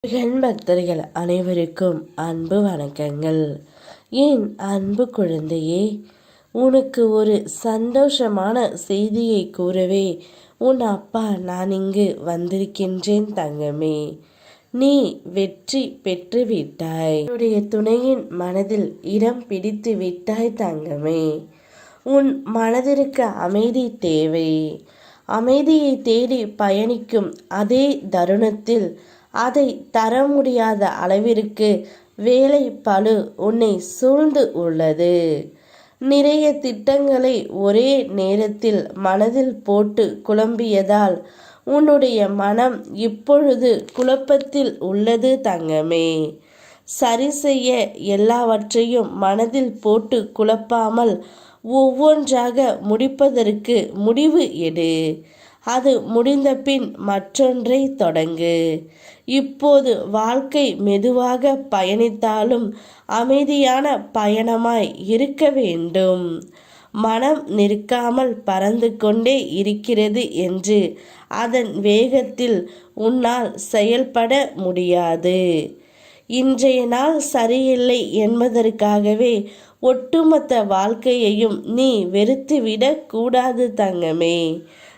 முருகன் பக்தர்கள் அனைவருக்கும் அன்பு வணக்கங்கள். என் அன்பு குழந்தையே, உனக்கு ஒரு சந்தோஷமான செய்தியை கூறவே உன் அப்பா நான் இங்கு வந்திருக்கின்றேன் தங்கமே. நீ வெற்றி பெற்று விட்டாய். உன்னுடைய துணையின் மனதில் இடம் பிடித்து விட்டாய் தங்கமே. உன் மனதிற்கு அமைதி தேவை. அமைதியை தேடி பயணிக்கும் அதே தருணத்தில் அதை தர முடியாத அளவிற்கு வேலை பளு உன்னை சூழ்ந்து உள்ளது. நிறைய திட்டங்களை ஒரே நேரத்தில் மனதில் போட்டு குழம்பியதால் உன்னுடைய மனம் இப்பொழுது குழப்பத்தில் உள்ளது தங்கமே. சரி செய்ய எல்லாவற்றையும் மனதில் போட்டு குழப்பாமல் ஒவ்வொன்றாக முடிப்பதற்கு முடிவு எடு. அது முடிந்த பின் மற்றொன்றை தொடங்கு. இப்போது வாழ்க்கை மெதுவாக பயணித்தாலும் அமைதியான பயணமாய் இருக்க வேண்டும். மனம் நிற்காமல் பறந்து கொண்டே இருக்கிறது என்று அதன் வேகத்தில் உன்னால் செயல்பட முடியாது. இன்றைய நாள் சரியில்லை என்பதற்காகவே ஒட்டுமொத்த வாழ்க்கையையும் நீ வெறுத்துவிடக் கூடாது தங்கமே.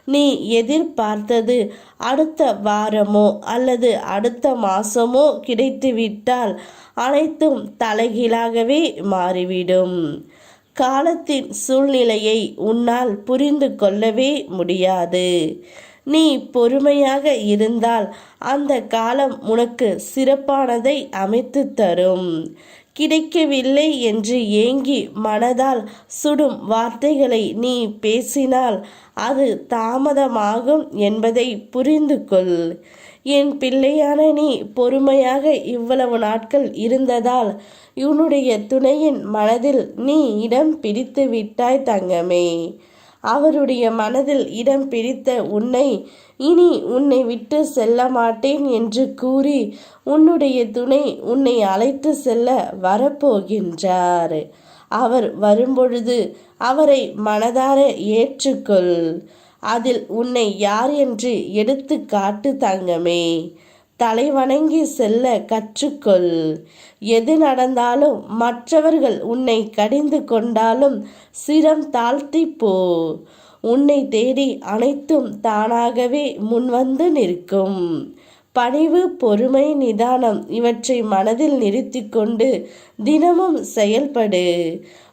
நீ எதிர்பார்த்தது அடுத்த வாரமோ அல்லது அடுத்த மாசமோ கிடைத்துவிட்டால் அனைத்தும் தலைகீழாகவே மாறிவிடும். காலத்தின் சூழ்நிலையை உன்னால் புரிந்து கொள்ளவே முடியாது. நீ பொறுமையாக இருந்தால் அந்த காலம் உனக்கு சிறப்பானதை அமைத்து தரும். கிடைக்கவில்லை என்று ஏங்கி மனதால் சுடும் வார்த்தைகளை நீ பேசினால் அது தாமதமாகும் என்பதை புரிந்து கொள். என் பிள்ளையான நீ பொறுமையாக இவ்வளவு நாட்கள் இருந்ததால் உன்னுடைய துணையின் மனதில் நீ இடம் பிடித்து விட்டாய் தங்கமே. அவருடைய மனதில் இடம் பிடித்த உன்னை இனி உன்னை விட்டு செல்ல மாட்டேன் என்று கூறி உன்னுடைய துணை உன்னை அழைத்து செல்ல வரப்போகின்றார். அவர் வரும்பொழுது அவரை மனதார ஏற்றுக்கொள். அதில் உன்னை யார் என்று எடுத்து காட்டு தங்கமே. தலை வணங்கி செல்ல கற்றுக்கொள். எது நடந்தாலும் மற்றவர்கள் உன்னை கடிந்து கொண்டாலும் சிரம் தாழ்த்தி போ. உன்னை தேடி அனைத்தும் தானாகவே முன்வந்து நிற்கும். பணிவு, பொறுமை, நிதானம் இவற்றை மனதில் நிறுத்தி கொண்டு தினமும் செயல்படு.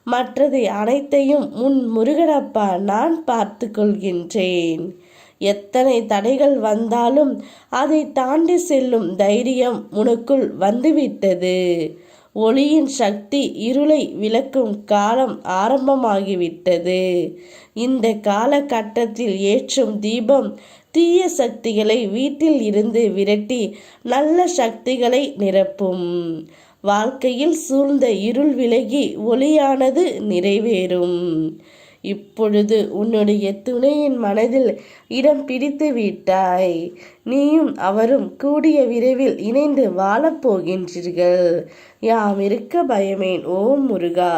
மற்றது அனைத்தையும் உன் முருகனப்பா நான் பார்த்து கொள்கின்றேன். எத்தனை தடைகள் வந்தாலும் அதை தாண்டி செல்லும் தைரியம் உனக்குள் வந்துவிட்டது. ஒளியின் சக்தி இருளை விளக்கும் காலம் ஆரம்பமாகிவிட்டது. இந்த காலகட்டத்தில் ஏற்றும் தீபம் தீய சக்திகளை வீட்டில் இருந்து விரட்டி நல்ல சக்திகளை நிரப்பும். வாழ்க்கையில் சூழ்ந்த இருள் விலகி ஒளியானது நிறைவேறும். இப்பொழுது உன்னுடைய துணையின் மனதில் இடம் பிடித்து விட்டாய். நீயும் அவரும் கூடிய விரைவில் இணைந்து வாழப்போகின்றீர்கள். யாம் இருக்க பயமேன். ஓம் முருகா.